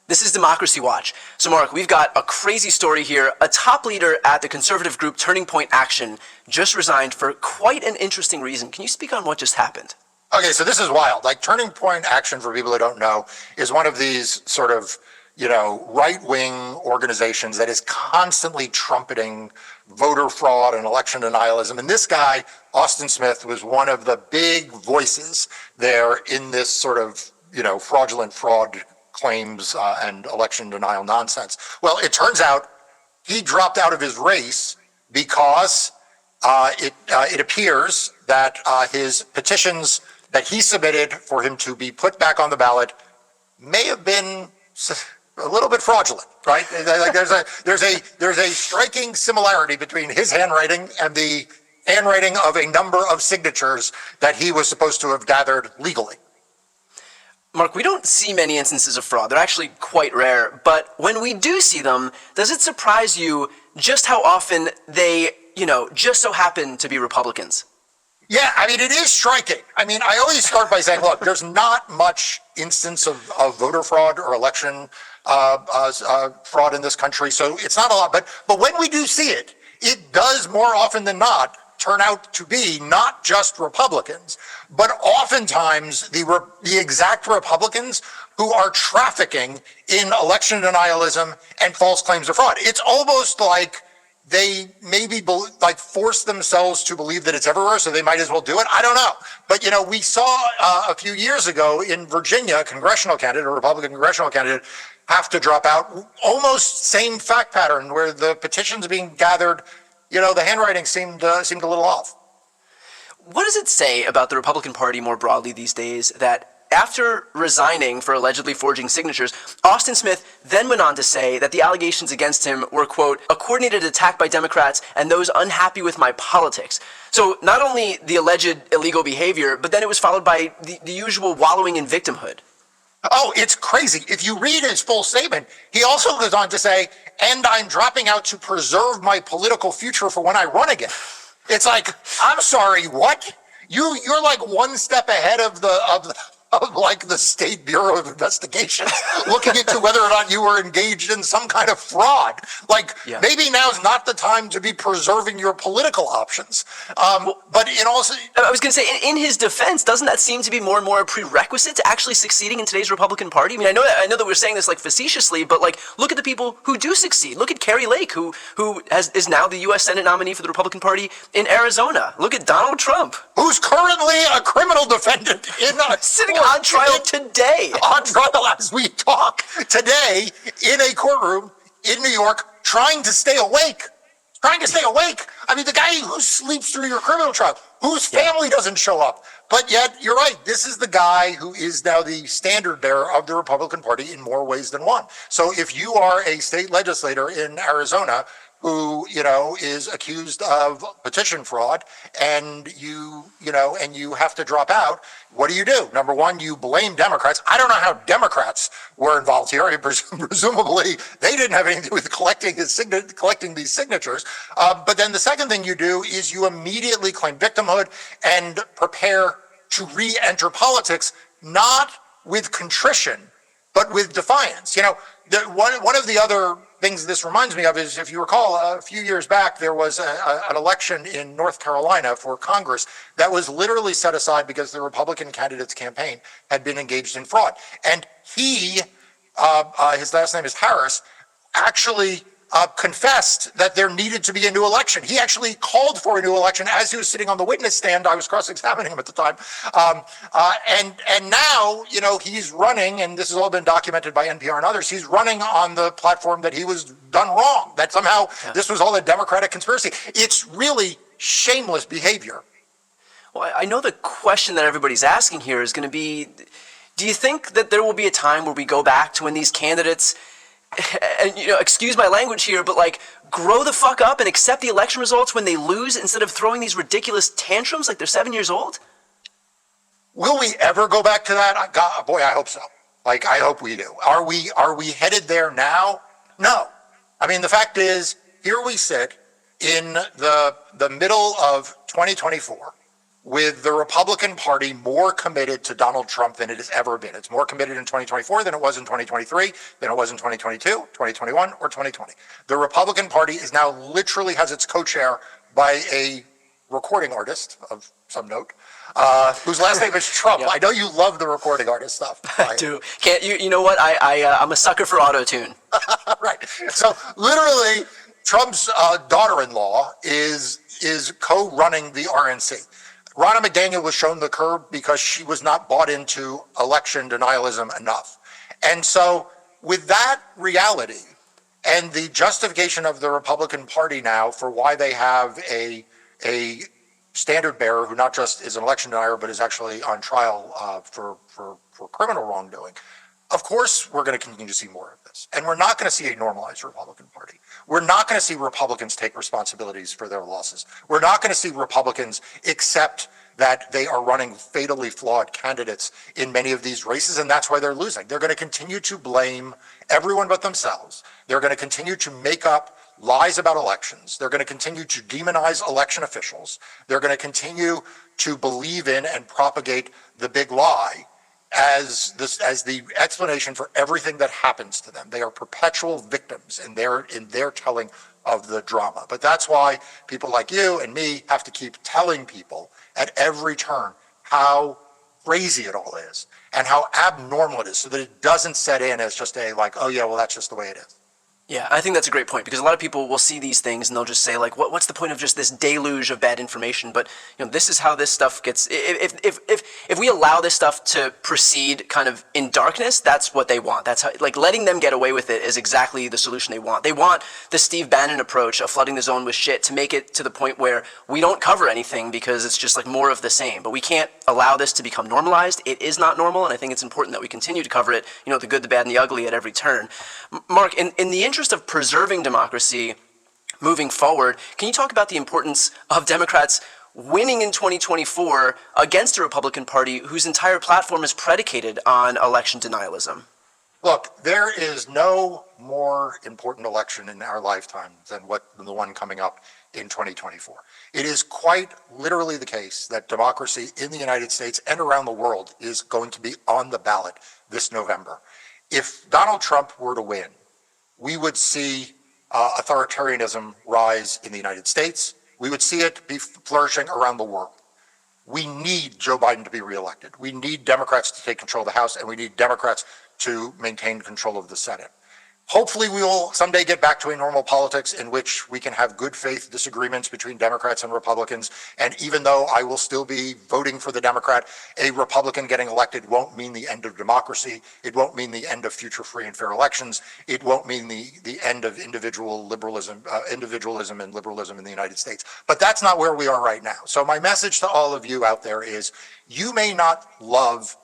This is Democracy Watch. So, Mark, we've got a crazy story here. A top leader at the conservative group Turning Point Action just resigned for quite an interesting reason. Can you speak on what just happened? Okay, so this is wild. Like, Turning Point Action, for people who don't know, is one of these sort of, right-wing organizations that is constantly trumpeting voter fraud and election denialism. And this guy, Austin Smith, was one of the big voices there in this sort of, fraudulent fraud claims and election denial nonsense. Well, it turns out he dropped out of his race because it appears that his petitions that he submitted for him to be put back on the ballot may have been a little bit fraudulent, right? Like there's a striking similarity between his handwriting and the handwriting of a number of signatures that he was supposed to have gathered legally. Mark, we don't see many instances of fraud. They're actually quite rare. But when we do see them, does it surprise you just how often they, just so happen to be Republicans? Yeah, I mean, it is striking. I mean, I always start by saying, look, there's not much instance of voter fraud or election fraud in this country, so it's not a lot. But when we do see it, it does more often than not turn out to be not just Republicans, but oftentimes the exact Republicans who are trafficking in election denialism and false claims of fraud. It's almost like they maybe force themselves to believe that it's everywhere, so they might as well do it. I don't know. But, we saw a few years ago in Virginia, a Republican congressional candidate, have to drop out. Almost same fact pattern where the petitions being gathered, the handwriting seemed a little off. What does it say about the Republican Party more broadly these days that after resigning for allegedly forging signatures, Austin Smith then went on to say that the allegations against him were, quote, a coordinated attack by Democrats and those unhappy with my politics. So not only the alleged illegal behavior, but then it was followed by the usual wallowing in victimhood. Oh, it's crazy. If you read his full statement, he also goes on to say, and I'm dropping out to preserve my political future for when I run again. It's like, I'm sorry, what? You're like one step ahead of the State Bureau of Investigation, looking into whether or not you were engaged in some kind of fraud. Maybe now's not the time to be preserving your political options. But I was going to say, in his defense, doesn't that seem to be more and more a prerequisite to actually succeeding in today's Republican Party? I mean, I know that we're saying this facetiously, but look at the people who do succeed. Look at Kari Lake, who is now the U.S. Senate nominee for the Republican Party in Arizona. Look at Donald Trump, who's currently a criminal defendant sitting on trial today. On trial as we talk today in a courtroom in New York, trying to stay awake. I mean, the guy who sleeps through your criminal trial, whose family doesn't show up. But yet, you're right, this is the guy who is now the standard bearer of the Republican Party in more ways than one. So if you are a state legislator in Arizona who, is accused of petition fraud and you have to drop out, what do? Number one, you blame Democrats. I don't know how Democrats were involved here. I mean, presumably they didn't have anything to do with collecting these signatures. But then the second thing you do is you immediately claim victimhood and prepare to re-enter politics, not with contrition, but with defiance. One of the other things this reminds me of is, if you recall, a few years back, there was an election in North Carolina for Congress that was literally set aside because the Republican candidate's campaign had been engaged in fraud. And he, his last name is Harris, actually confessed that there needed to be a new election. He actually called for a new election as he was sitting on the witness stand. I was cross-examining him at the time. And now, he's running, and this has all been documented by NPR and others, he's running on the platform that he was done wrong, that somehow this was all a Democratic conspiracy. It's really shameless behavior. Well, I know the question that everybody's asking here is going to be, do you think that there will be a time where we go back to when these candidates, and excuse my language here, but grow the fuck up and accept the election results when they lose instead of throwing these ridiculous tantrums like they're 7 years old? Will we ever go back to that? God, boy, I hope so. I hope we do. Are we headed there now? No. I mean, the fact is, here we sit in the middle of 2024 with the Republican Party more committed to Donald Trump than it has ever been. It's more committed in 2024 than it was in 2023, than it was in 2022, 2021, or 2020. The Republican Party is now literally has its co-chair by a recording artist of some note, whose last name is Trump. Yep. I know you love the recording artist stuff. I do. Can't you? You know what? I'm a sucker for auto-tune. Right. So literally, Trump's daughter-in-law is co-running the RNC. Ronna McDaniel was shown the curb because she was not bought into election denialism enough. And so with that reality and the justification of the Republican Party now for why they have a standard bearer who not just is an election denier, but is actually on trial for criminal wrongdoing, of course, we're going to continue to see more of this. And we're not going to see a normalized Republican Party. We're not going to see Republicans take responsibilities for their losses. We're not going to see Republicans accept that they are running fatally flawed candidates in many of these races, and that's why they're losing. They're going to continue to blame everyone but themselves. They're going to continue to make up lies about elections. They're going to continue to demonize election officials. They're going to continue to believe in and propagate the big lie as the explanation for everything that happens to them. They are perpetual victims in their telling of the drama. But that's why people like you and me have to keep telling people at every turn how crazy it all is and how abnormal it is, so that it doesn't set in as just a like, oh yeah, well that's just the way it is. Yeah, I think that's a great point, because a lot of people will see these things and they'll just say, like, what's the point of just this deluge of bad information? But this is how this stuff gets. If we allow this stuff to proceed kind of in darkness, that's what they want. That's how, like, letting them get away with it is exactly the solution they want. They want the Steve Bannon approach of flooding the zone with shit to make it to the point where we don't cover anything because it's just like more of the same. But we can't allow this to become normalized. It is not normal, and I think it's important that we continue to cover it. The good, the bad, and the ugly at every turn. Mark, in the interest of preserving democracy moving forward, can you talk about the importance of Democrats winning in 2024 against a Republican Party whose entire platform is predicated on election denialism? Look, there is no more important election in our lifetime than the one coming up in 2024. It is quite literally the case that democracy in the United States and around the world is going to be on the ballot this November. If Donald Trump were to win, we would see authoritarianism rise in the United States. We would see it be flourishing around the world. We need Joe Biden to be reelected. We need Democrats to take control of the House, and we need Democrats to maintain control of the Senate. Hopefully we will someday get back to a normal politics in which we can have good faith disagreements between Democrats and Republicans. And even though I will still be voting for the Democrat, a Republican getting elected won't mean the end of democracy. It won't mean the end of future free and fair elections. It won't mean the end of individualism and liberalism in the United States. But that's not where we are right now. So my message to all of you out there is, you may not love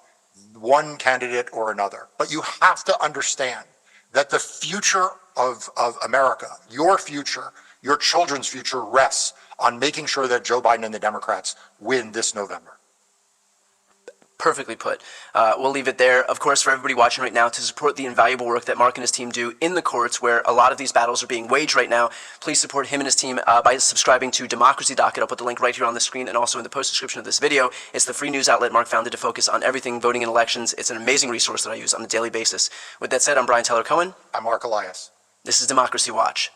one candidate or another, but you have to understand that the future of America, your future, your children's future, rests on making sure that Joe Biden and the Democrats win this November. Perfectly put. We'll leave it there. Of course, for everybody watching right now, to support the invaluable work that Mark and his team do in the courts, where a lot of these battles are being waged right now, please support him and his team by subscribing to Democracy Docket. I'll put the link right here on the screen and also in the post description of this video. It's the free news outlet Mark founded to focus on everything voting and elections. It's an amazing resource that I use on a daily basis. With that said, I'm Brian Tyler Cohen. I'm Mark Elias. This is Democracy Watch.